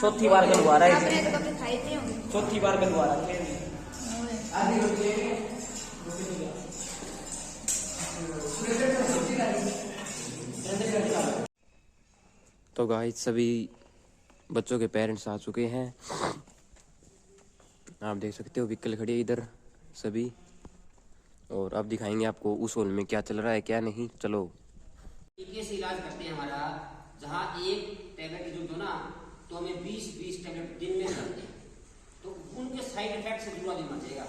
चौथी बार गलवा रहा है, आपने तो कभी खाई नहीं होगी। चौथी बार गलवा रहा है। तो गाइस सभी बच्चों के पेरेंट्स आ चुके हैं, आप देख सकते हो व्हीकल खड़ी है इधर सभी, और अब दिखाएंगे आपको उस हॉल में क्या चल रहा है क्या नहीं। चलो तरीके से इलाज करते हैं हमारा, जहाँ एक टैबलेट की जरूरत हो ना तो हमें 20-20 टैबलेट दिन में लगते हैं, तो उनके साइड इफेक्ट से जुड़ा दिन बचेगा,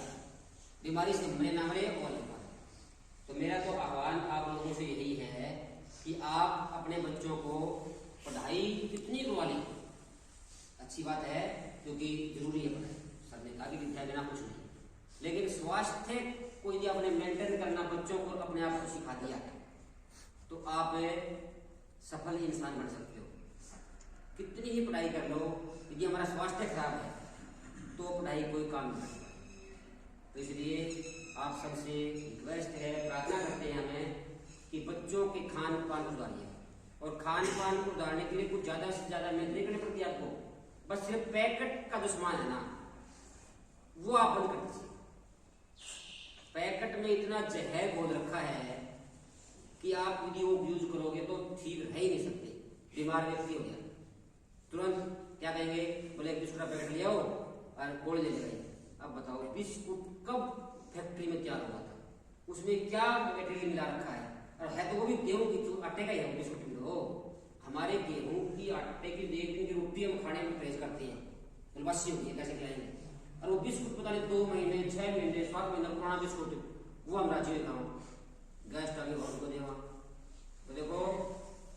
बीमारी से मरे ना मरे और ना मरे। तो मेरा तो आह्वान आप लोगों से यही है कि आप अपने बच्चों को पढ़ाई कितनी करवा लें, अच्छी बात है क्योंकि जरूरी है पढ़ाई, सर ने कहा कि विद्या बिना कुछ नहीं, लेकिन स्वास्थ्य को यदि आपने मेंटेन करना बच्चों को अपने आप को सिखा दिया तो आप सफल इंसान बन सकते हो। कितनी ही पढ़ाई कर लो, यदि हमारा स्वास्थ्य खराब है तो पढ़ाई कोई काम नहीं करता। तो इसलिए आप सबसे रिक्वेस्ट है, प्रार्थना करते हैं हमें कि बच्चों के खान पान को सुधारिए, और खान पान को सुधारने के लिए कुछ ज़्यादा से ज़्यादा मेहनत नहीं करनी पड़ती आपको, बस सिर्फ पैकेट का जो सामान है ना वो आप बंद कर दीजिए। पैकेट में इतना जहर घोल रखा है कि आप यदि वो यूज करोगे तो ठीक रह ही नहीं सकते, बीमार व्यक्ति हो गया तुरंत क्या कहेंगे, बोले बिस्कुट का पैकेट ले आओ और कोल्ड ले ले। अब बताओ बिस्कुट कब फैक्ट्री में तैयार हुआ था, उसमें क्या मटेरियल मिला रखा है, और है तो वो भी गेहूं की आटे का ही है बिस्कुट भी। हो हमारे गेहूं की आटे की 1 दिन की रोटी हम खाने में परहेज करते हैं, बलवासी होती है कैसे खिलाएंगे, और वो बिस्कुट पता नहीं 2 महीने 6 महीने 7 महीने पुराना बिस्कुट वो हम राज्य में खाओ, गैस टाके बहुत को देवा। तो देखो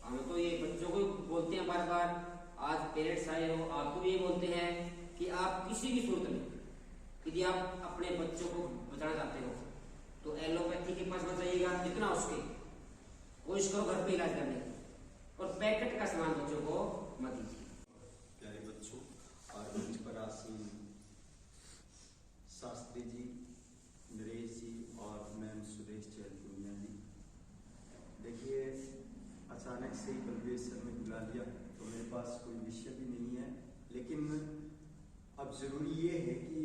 हम तो ये बच्चों को बोलते हैं बार बार, आज पेरेंट्स आए हो आपको भी ये बोलते हैं कि आप किसी भी सूरत में यदि आप अपने बच्चों को बचाना चाहते हो तो एलोपैथी के पास मत जाइएगा, जितना उसके कोशिश करो घर पे इलाज करने की, और पैकेट का सामान बच्चों को मत दीजिए। प्यारे बच्चों और मंच पर आसीन शास्त्री जी, नरेश जी और मैम सुदेश चैलपुनिया जी, देखिए अचानक से ही बलबीर सर ने बुला लिया तो मेरे पास कोई विषय भी नहीं है, लेकिन अब जरूरी ये है कि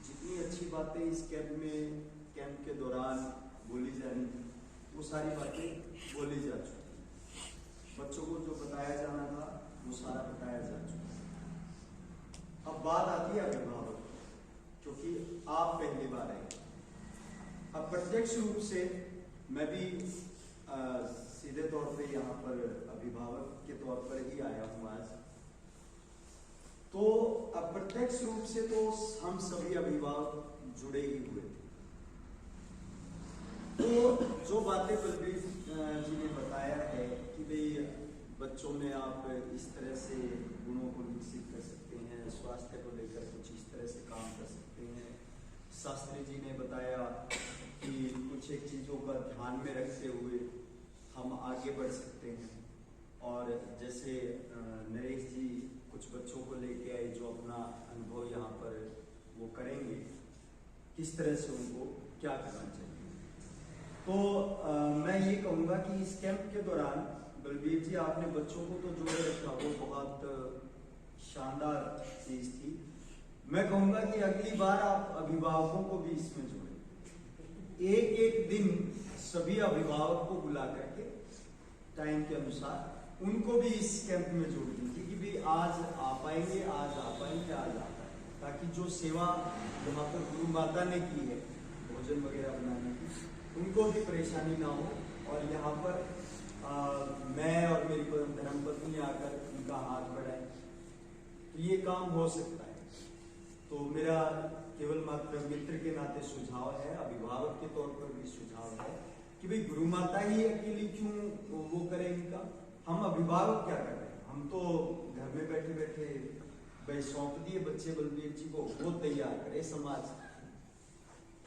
जितनी अच्छी बातें इस कैंप के दौरान बोली जानी वो सारी बातें बोली जा चुकी, बच्चों को जो बताया जाना था वो सारा बताया जा चुका। अब बात आती है अभिभावक, क्योंकि आप पहली बार आए, अब प्रत्यक्ष रूप से मैं भी सीधे तौर पे यहाँ पर अभिभावक के तौर पर ही आया हूँ आज, तो अप्रत्यक्ष रूप से तो हम सभी अभिभावक जुड़े ही हुए थे। तो जो बातें बलबीर जी ने बताया है कि भाई बच्चों में आप इस तरह से गुणों को विकसित कर सकते हैं, स्वास्थ्य को लेकर कुछ इस तरह से काम कर सकते हैं, शास्त्री जी ने बताया कि कुछ एक चीज़ों का ध्यान में रखते हुए हम आगे बढ़ सकते हैं, और जैसे नरेश जी कुछ बच्चों को लेके आए जो अपना अनुभव यहाँ पर वो करेंगे, किस तरह से उनको क्या करना चाहिए। तो मैं ये कहूँगा कि इस कैंप के दौरान बलबीर जी आपने बच्चों को तो जोड़े रखा, वो बहुत शानदार चीज़ थी। मैं कहूँगा कि अगली बार आप अभिभावकों को भी इसमें जोड़ें, एक दिन सभी अभिभावक को बुला करके टाइम के अनुसार उनको भी इस कैंप में जोड़ दीजिए कि भाई आज आ पाएंगे, आज आ पाएंगे, आज आ पाएंगे, ताकि जो सेवा यहाँ पर गुरु माता ने की है भोजन वगैरह बनाने की, उनको भी परेशानी ना हो, और यहाँ पर मैं और मेरी धर्मपत्नी आकर उनका हाथ बढ़ाएं तो ये काम हो सकता है। तो मेरा केवल मात्र मित्र के नाते सुझाव है, अभिभावक के तौर पर भी सुझाव है कि भाई गुरु माता ही अकेली क्यों वो करें इनका, हम अभिभावक क्या कर रहे हैं, हम तो घर में बैठे बैठे भाई सौंप दिए बच्चे बलबीर जी को, वो तैयार करे समाज।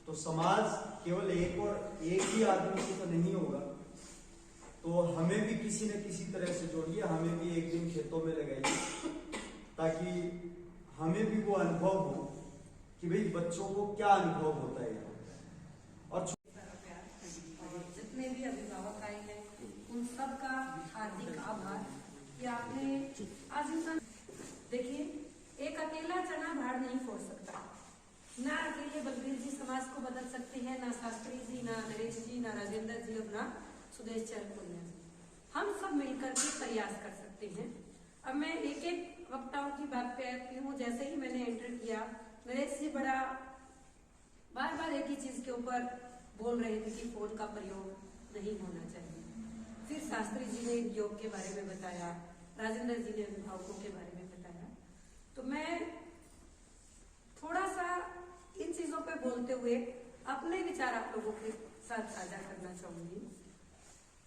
तो समाज केवल एक ही आदमी से तो नहीं होगा, तो हमें भी किसी न किसी तरह से जोड़िए, हमें भी एक दिन खेतों में लगाइए, ताकि हमें भी वो अनुभव हो कि भाई बच्चों को क्या अनुभव होता है। और जितने भी अभिभावक आए हैं उन सब का हार्दिक आभार कि आपने आज इंसान देखिए एक अकेला चना भाड़ नहीं फोड़ सकता। ना अकेले बलबीर जी समाज को बदल सकते हैं, ना शास्त्री जी, ना नरेश जी, ना राजेंद्र जी और ना सुदेश चंद्र पुनिया जी। हम सब मिलकर के प्रयास कर सकते हैं। अब मैं एक एक वक्ताओं की बात पे आती हूँ। जैसे ही मैंने एंटर किया, नरेश जी बड़ा बार बार एक ही चीज के ऊपर बोल रहे थे कि फोन का प्रयोग नहीं होना चाहिए। फिर शास्त्री जी ने योग के बारे में बताया, राजेंद्र जी ने अभिभावकों के बारे में बताया। तो मैं थोड़ा सा इन चीजों पे बोलते हुए अपने विचार आप लोगों के साथ साझा करना चाहूंगी।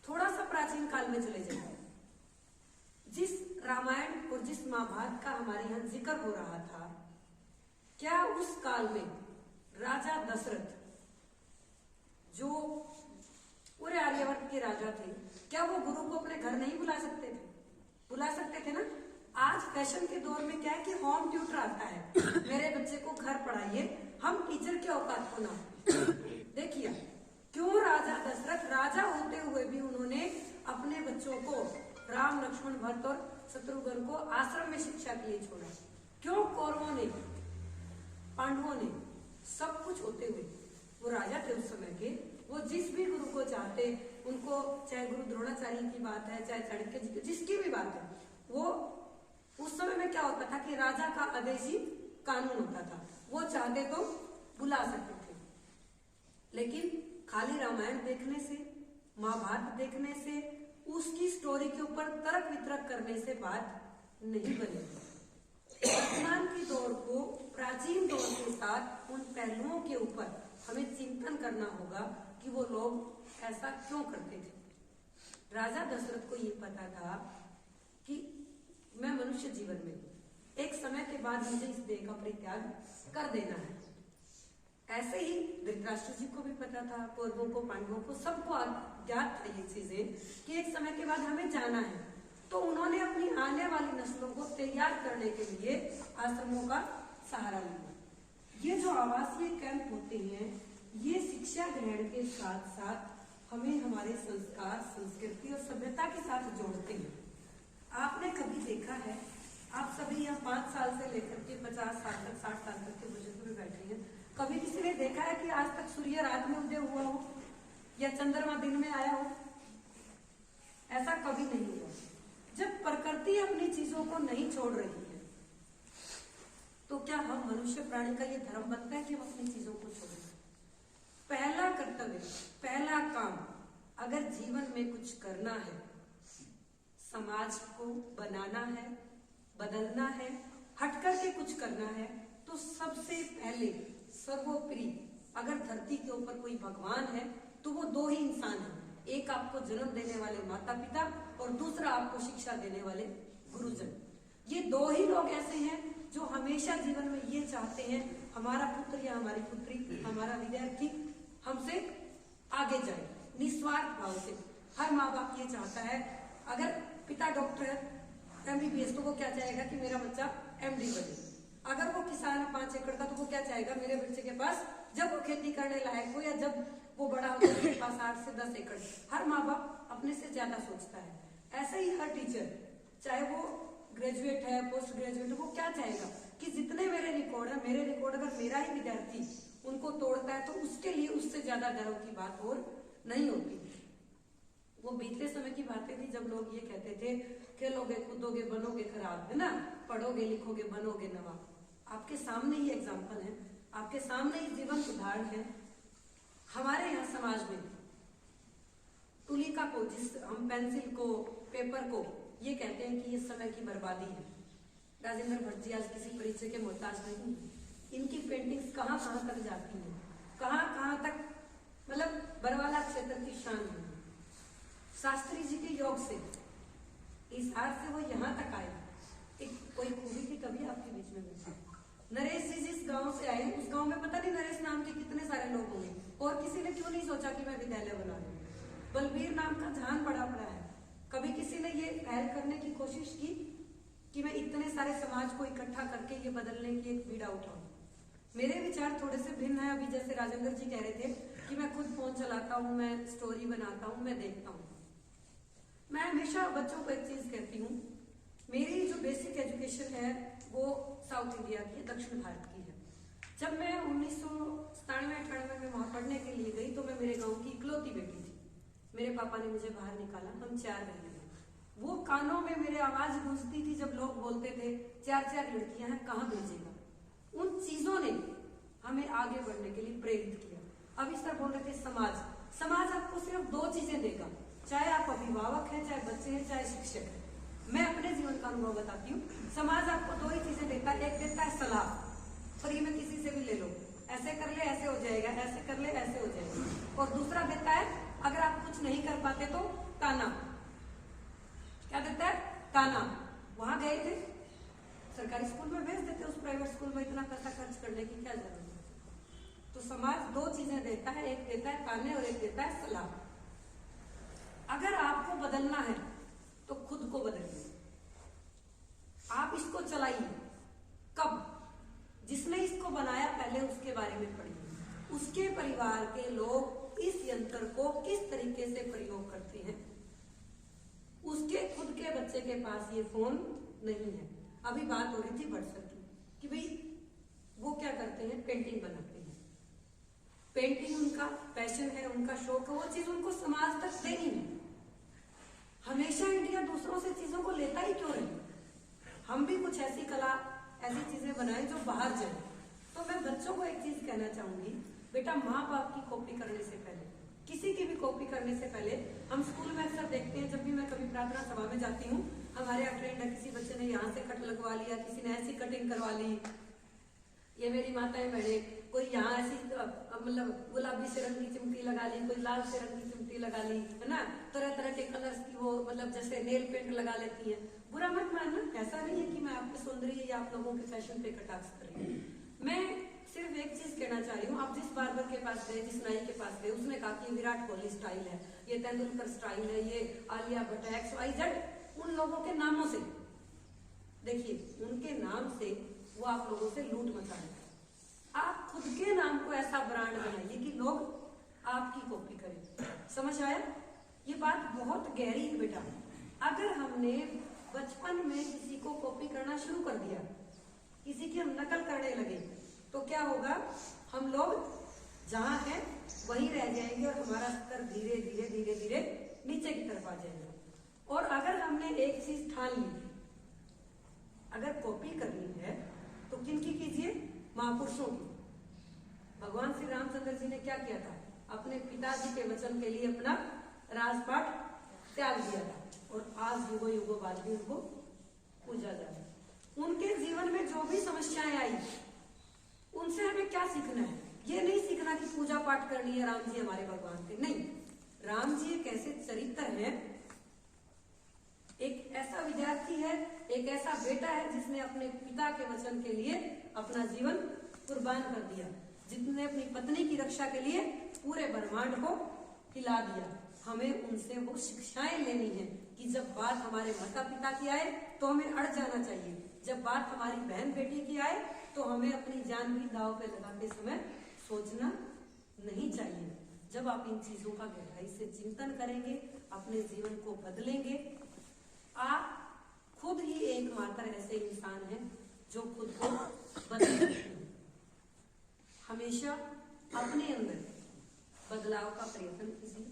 थोड़ा सा प्राचीन काल में चले जाए। जिस रामायण और जिस महाभारत का हमारे यहाँ जिक्र हो रहा था, क्या उस काल में राजा दशरथ, जो पूरे आर्यावर्त के राजा थे, क्या वो गुरु को अपने घर नहीं बुला सकते थे? बुला सकते थे ना। आज फैशन के दौर में क्या है कि होम ट्यूटर आता है, मेरे बच्चे को घर पढ़ाइए, हम टीचर के औकात को ना। देखिए क्यों राजा दशरथ राजा होते हुए भी उन्होंने अपने बच्चों को राम, लक्ष्मण, भरत और शत्रुघ्न को आश्रम में शिक्षा के लिए छोड़ा। क्यों? कौरवों ने, पांडवों ने, सब कुछ होते हुए वो राजा थे उस समय के, वो जिस भी गुरु को चाहते, उनको चाहे गुरु द्रोणाचार्य की बात है, चाहे चाणक्य जी की, जिसकी भी बात है, वो उस समय में क्या होता था कि राजा का आदेशी कानून होता था। वो चाहते तो बुला सकते थे। लेकिन खाली रामायण देखने से, महाभारत देखने से, उसकी स्टोरी के ऊपर तर्क वितर्क करने से बात नहीं बनेगी। वर्तमान की दौड़ को प्राचीन दौर के साथ उन पहलुओं के ऊपर हमें चिंतन करना होगा कि वो लोग ऐसा क्यों करते थे। राजा दशरथ को ये पता था कि मैं मनुष्य जीवन में एक समय के बाद मुझे इस देह का परित्याग कर देना है। ऐसे ही धृतराष्ट्र जी को भी पता था, कौरवों को, पांडवों को, सबको ज्ञात था ये चीजें कि एक समय के बाद हमें जाना है। तो उन्होंने अपनी आने वाली नस्लों को तैयार करने के लिए आश्रमों का सहारा लिया। ये जो आवासीय कैंप होते हैं, ये शिक्षा ग्रहण के साथ साथ हमें हमारे संस्कार, संस्कृति और सभ्यता के साथ जोड़ते हैं। आपने कभी देखा है, आप सभी यहाँ 5 साल से लेकर के 50 साल तक, 60 साल तक के बुजुर्ग में बैठे हैं, कभी किसी ने देखा है कि आज तक सूर्य रात में उदय हुआ हो या चंद्रमा दिन में आया हो? ऐसा कभी नहीं हुआ। जब प्रकृति अपनी चीजों को नहीं छोड़ रही है, तो क्या हम मनुष्य प्राणी का ये धर्म बनता है कि हम अपनी चीजों को छोड़ें? पहला कर्तव्य, पहला काम, अगर जीवन में कुछ करना है, समाज को बनाना है, बदलना है, हटकर के कुछ करना है, तो सबसे पहले सर्वोपरि अगर धरती के ऊपर कोई भगवान है तो वो 2 ही इंसान हैं। एक आपको जन्म देने वाले माता पिता और दूसरा आपको शिक्षा देने वाले गुरुजन। ये 2 ही लोग ऐसे हैं जो हमेशा जीवन में ये चाहते हैं हमारा पुत्र या हमारी पुत्री, हमारा विद्यार्थी हमसे आगे जाए, निस्वार्थ भाव से। हर माँ बाप ये चाहता है, अगर पिता डॉक्टर है, MBBS, तो वो क्या चाहेगा कि मेरा बच्चा MD बने। अगर वो किसान है 5 एकड़ का, तो वो क्या चाहेगा, मेरे बच्चे के पास जब वो खेती करने लायक हो या जब वो बड़ा हो, उसके पास 8 से 10 एकड़। हर माँ बाप अपने से ज्यादा सोचता है। ऐसे ही हर टीचर, चाहे वो ग्रेजुएट है, पोस्ट ग्रेजुएट है, वो क्या चाहेगा कि जितने मेरे रिकॉर्ड है, मेरे रिकॉर्ड अगर मेरा ही विद्यार्थी उनको तोड़ता है तो उसके लिए उससे ज्यादा गर्व की बात और नहीं होती। वो बीते समय की बातें थी जब लोग ये कहते थे, खेलोगे कूदोगे बनोगे खराब, है ना, पढ़ोगे लिखोगे बनोगे नवाब। आपके सामने ही एग्जाम्पल है, आपके सामने ही जीवन उदाहरण है। हमारे यहाँ समाज में तुलिका को, जिस हम पेंसिल को, पेपर को ये कहते हैं कि ये समय की बर्बादी है। राजेंद्र भट्ट जी आज किसी परिचय के मोहताज नहीं। इनकी पेंटिंग्स कहाँ कहाँ तक जाती हैं, कहाँ कहाँ तक, मतलब बरवाला क्षेत्र की शान है। शास्त्री जी के योग से, इस हाथ से वो यहाँ तक आए। एक कोई खूबी थी कभी आपके बीच में बैठी। नरेश जी जिस गांव से आए, उस गांव में पता नहीं नरेश नाम के कितने सारे लोग होंगे, और किसी ने क्यों नहीं सोचा कि मैं विद्यालय बना लूं। बलबीर नाम का जहान बड़ा पड़ा है, कभी किसी ने ये पहल करने की कोशिश की कि मैं इतने सारे समाज को इकट्ठा करके ये बदलने की एक बीड़ा उठाऊं। मेरे विचार थोड़े से भिन्न है। अभी जैसे राजेंद्र जी कह रहे थे कि मैं खुद फोन चलाता हूँ, मैं स्टोरी बनाता हूँ, मैं देखता हूँ। मैं हमेशा बच्चों को एक चीज कहती हूँ, मेरी जो बेसिक एजुकेशन है वो साउथ इंडिया की है, दक्षिण भारत की है। जब मैं 1997-98 में वहां पढ़ने के लिए गई तो मैं मेरे गांव की इकलौती बेटी थी। मेरे पापा ने मुझे बाहर निकाला, हम 4 बहनें हैं। वो कानों में मेरे आवाज गूंजती थी जब लोग बोलते थे 4 लड़कियां हैं, कहाँ भेजेगा। उन चीजों ने हमें आगे बढ़ने के लिए प्रेरित किया। अभी सर बोल रहे थे समाज आपको सिर्फ 2 चीजें देगा, चाहे आप अभिभावक हैं, चाहे बच्चे हैं, चाहे शिक्षक हैं। मैं अपने जीवन का अनुभव बताती हूँ। समाज आपको 2 ही चीजें देता है, एक देता है सलाह, और ये मैं किसी से भी ले लो, ऐसे कर ले ऐसे हो जाएगा, ऐसे कर ले ऐसे हो जाएगा। और दूसरा देता है अगर आप कुछ नहीं कर पाते तो ताना। क्या देता है? ताना। वहां गए थे, सरकारी स्कूल में भेज देते, उस प्राइवेट स्कूल में इतना पैसा खर्च करने की क्या जरूरत है। तो समाज 2 चीजें देता है, एक देता है ताने और एक देता है सलाह। अगर आपको बदलना है तो खुद को बदलिए, आप इसको चलाइए। कब? जिसने इसको बनाया पहले उसके बारे में पढ़िए, उसके परिवार के लोग इस यंत्र को किस तरीके से प्रयोग करते हैं। उसके खुद के बच्चे के पास ये फोन नहीं है। अभी बात हो रही थी व्हाट्सएप की कि भाई वो क्या करते हैं, पेंटिंग बनाते हैं। पेंटिंग उनका पैशन है, उनका शौक है, वो चीज उनको समाज तक देनी है। हमेशा इंडिया दूसरों से चीजों को लेता ही क्यों रहे? हम भी कुछ ऐसी कला, ऐसी चीजें बनाएं जो बाहर जाए। तो मैं बच्चों को एक चीज कहना चाहूंगी, बेटा माँ बाप की कॉपी करने से पहले, किसी की भी कॉपी करने से पहले, हम स्कूल में अक्सर देखते हैं, जब भी मैं कभी प्रार्थना सभा में जाती हूँ, हमारे यहाँ ट्रेंड है, किसी बच्चे ने यहाँ से कट लगवा लिया, किसी ने ऐसी कटिंग करवा ली। ये मेरी माताएं बहने, कोई यहाँ ऐसी मतलब गुलाबी से रंग की चिमटी लगा ली, कोई लाल से रंग की चिमटी लगा ली, है ना, तरह तरह के कलर्स की वो मतलब जैसे नेल पेंट लगा लेती है। बुरा मत मानना, ऐसा नहीं है कि मैं आपके सौंदर्य या आप लोगों के फैशन पे कटाक्ष कर रही हूँ। मैं सिर्फ एक चीज कहना चाह रही हूँ, आप जिस बार्बर के पास गए, जिस नाई के पास गए, उसने कहा कि ये विराट कोहली स्टाइल है, ये तेंदुलकर स्टाइल है, ये आलिया भट्ट, XYZ, उन लोगों के नामों से देखिए, उनके नाम से वो आप लोगों से लूट मचा रहे हैं। आप खुद के नाम को ऐसा ब्रांड बनाइए कि लोग आपकी कॉपी करें। समझ आया? ये बात बहुत गहरी है बेटा। अगर हमने बचपन में किसी को कॉपी करना शुरू कर दिया, किसी की हम नकल करने लगे, तो क्या होगा? हम लोग जहां हैं वहीं रह जाएंगे और हमारा स्तर धीरे धीरे धीरे धीरे नीचे की तरफ आ जाएगा। और अगर हमने एक चीज ठान ली, अगर कॉपी करनी है तो किनकी कीजिए? महापुरुषों की। भगवान श्री रामचंद्र जी ने क्या किया था? अपने पिताजी के वचन के लिए अपना राजपाट त्याग दिया था, और आज युगों युगों बाद भी उनको पूजा जाए। उनके जीवन में जो भी समस्याएं आई, उनसे हमें क्या सीखना है? ये नहीं सीखना कि पूजा पाठ करनी है, राम जी हमारे भगवान थे। नहीं, राम जी एक ऐसे चरित्र है, एक ऐसा विद्यार्थी है, एक ऐसा बेटा है जिसने अपने पिता के वचन के लिए अपना जीवन कुर्बान कर दिया, जिसने अपनी पत्नी की रक्षा के लिए पूरे ब्रह्मांड को हिला दिया। हमें उनसे वो शिक्षाएं लेनी है कि जब बात हमारे माता पिता की आए तो हमें अड़ जाना चाहिए, जब बात हमारी बहन बेटी की आए तो हमें अपनी जान भी दांव पे लगाते समय सोचना नहीं चाहिए। जब आप इन चीजों का गहराई से चिंतन करेंगे, अपने जीवन को बदलेंगे, आप खुद ही एकमात्र ऐसे इंसान हैं जो खुद को बदल सकते हैं। हमेशा अपने अंदर बदलाव का प्रयत्न कीजिए।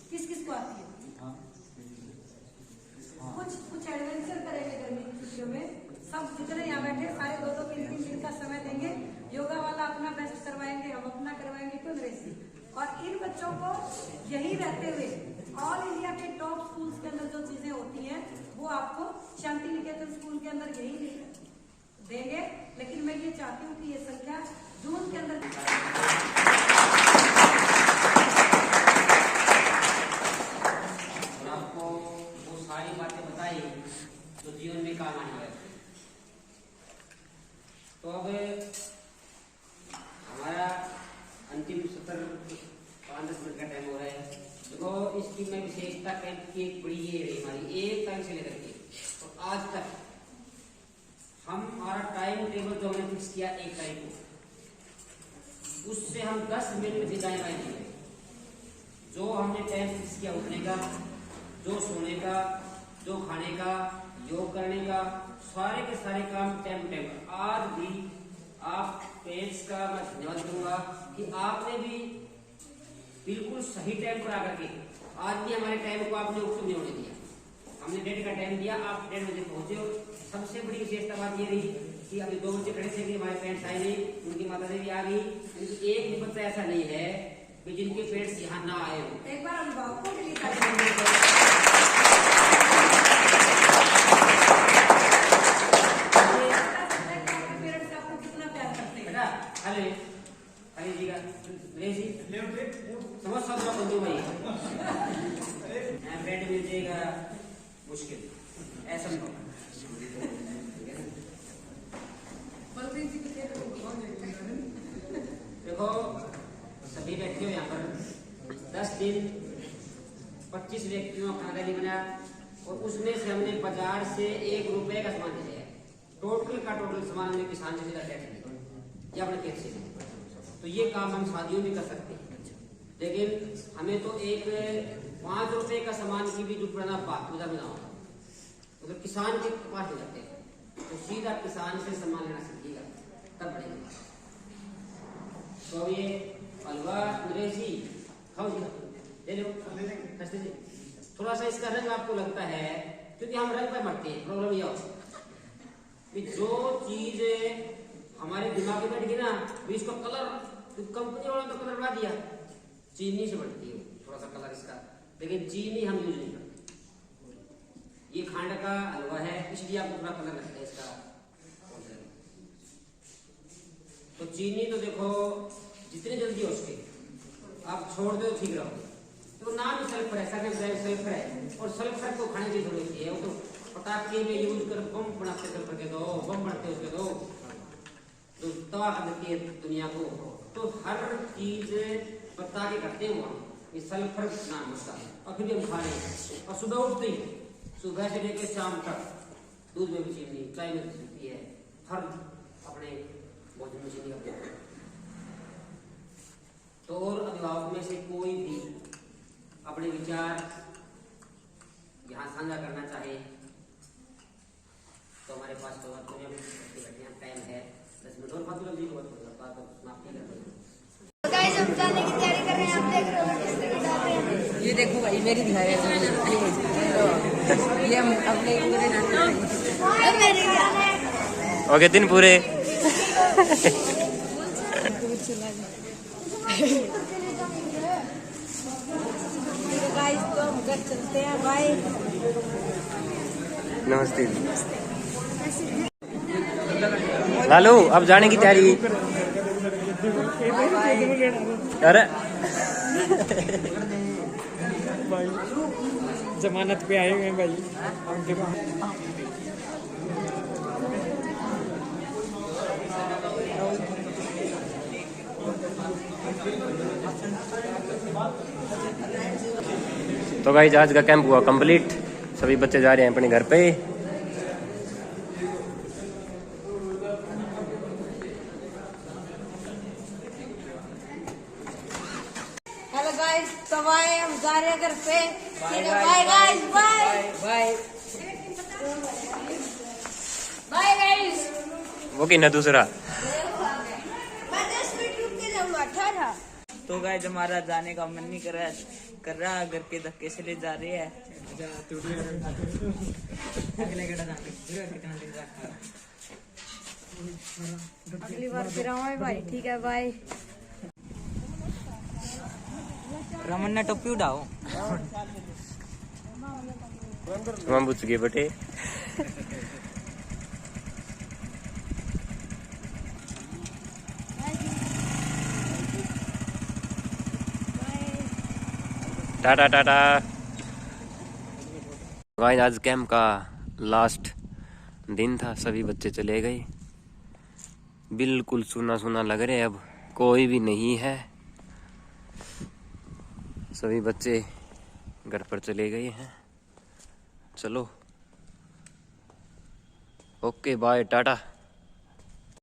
किस किस को आती है? कुछ एडवेंचर करेंगे गर्मी की छुट्टियों में। सब जितने यहाँ बैठे सारे 2-3 दिन का समय देंगे। योगा वाला अपना बेस्ट करवाएंगे, हम अपना करवाएंगे, क्यों नरेश? और इन बच्चों को यही रहते हुए ऑल इंडिया के टॉप स्कूल्स के अंदर जो चीजें होती हैं वो आपको शांति निकेतन स्कूल के अंदर यही देंगे। लेकिन मैं ये चाहती हूँ कि ये संख्या जून के अंदर आपको वो सारी बातें बताई जो जीवन में काम आने वाली। तो अब हमारा अंतिम सत्र 5-10 मिनट का टाइम हो रहा है। देखो इसकी मैं विशेषता कैंप की एक बड़ी ये रही हमारी, 1 तारीख से लेकर के और आज तक हमारा टाइम टेबल जो हमने फिक्स किया 1 तारीख को, उससे हम 10 मिनट में दाएं बाएं किए। जो हमने टाइम फिक्स किया उठने का, जो सोने का, जो खाने का, योग करने का, सारे के सारे काम टाइम टू टाइम। आज भी आप पेरेंट्स का मैं धन्यवाद करूंगा कि आपने भी बिल्कुल सही टाइम पर आकर के आज भी हमारे टाइम को आपने उपयोग नहीं होने दिया। हमने 1:30 का टाइम दिया, आप 1:30 बजे पहुंचे हो। सबसे बड़ी विशेषता बात ये रही कि अभी 2 बजे खड़े थे कि हमारे पेरेंट्स आए नहीं, उनकी माता भी आ गई। क्योंकि एक भी बच्चा ऐसा नहीं है कि जिनके पेरेंट्स यहाँ ना आए हो। एक बार अभिभावकों के लिए पेरेंट्स आपको कितना प्यार करते हैं। अरे अरे जी का समझ सकता बंधु भाई बेड मिल जाएगा मुश्किल ऐसा नहीं। देखो सभी बैठे हो यहाँ पर 10 दिन 25 व्यक्तियों का खाना नहीं बनाया और उसमें से हमने बाजार से 1 रुपए का सामान लिया है। टोटल का टोटल सामान हमने किसान से टैक्स लिया या अपने खेत से। तो ये काम हम शादियों में कर सकते हैं, लेकिन हमें तो एक 5 रुपए का सामान की भी दुपड़ा बात में ना होगा। मतलब किसान के पास ले जाते हैं तो सीधा किसान से सामान लेना सीखिएगा तब बढ़ेगा। तो ये हलवा नरेश जी खाओ जी, ले लो जी। थोड़ा सा इसका रंग आपको लगता है क्योंकि हम रंग पे मरते हैं। प्रॉब्लम यह हो कि जो चीज हमारे दिमाग में बैठ गई ना, इसको कलर कंपनी वालों ने तो कलर बना दिया, चीनी से बढ़ती है थोड़ा सा कलर इसका, लेकिन चीनी हम यूज नहीं करते। ये खांड का हलवा है इसलिए आपको पूरा कलर लगता है इसका। तो चीनी तो देखो जितने जल्दी हो सके आप छोड़ दो ठीक रहोगे। तो नाम सल्फर है, सल्फर है और सल्फर को खाने की जरूरत है। वो तो पटाखे में यूज कर बम बनाते सल्फर के दो, बम बनते उसके दो, तो तबाह कर देती है दुनिया को। तो हर चीज पता के करते हैं वहाँ ये सल्फर नाम उसका, और फिर भी हम खा रहे हैं। और सुबह उठते ही सुबह से लेकर शाम तक दूध में भी चीनी, चाय में भी है, हर अपने भोजन में चीनी करते हैं। तो और अभिभावक में से कोई भी अपने विचार यहाँ साझा करना चाहे तो हमारे पास तो टाइम है 10 मिनट और बात जी तो समाप्ति कर देंगे। गाइस हम जाने की तैयारी कर रहे हैं, आप देख रहे हो किस तरह जा रहे हैं। ये देखो भाई मेरी भी है ये हम अपने पूरे मेरी ओके दिन पूरे गाइस तो हम घर चलते हैं। बाय। नमस्ते लालू, अब जाने की तैयारी। अरे जमानत पे आए हुए हैं भाई उनके तो गाइस आज का कैंप हुआ कंप्लीट। सभी बच्चे जा रहे हैं अपने घर पे। हेलो गाइस तो बाय, हम जा रहे हैं घर पे। Bye guys, bye bye bye guys. वो कि ना दूसरा मैं 10 मिनट रुक के जाऊंगा। ठहरा। तो गाइस हमारा जाने का मन नहीं कर रहा घर के धक्के से ले जा रहे हैं। अगली बार फिर आऊंगा भाई, ठीक है बाय। रमन ने टोपी उड़ाओ हम बुझ गए बटे। टाटा टाटा। गाइस आज कैंप का लास्ट दिन था, सभी बच्चे चले गए। बिल्कुल सुना सुना लग रहे, अब कोई भी नहीं है। सभी बच्चे घर पर चले गए हैं। चलो ओके बाय टाटा।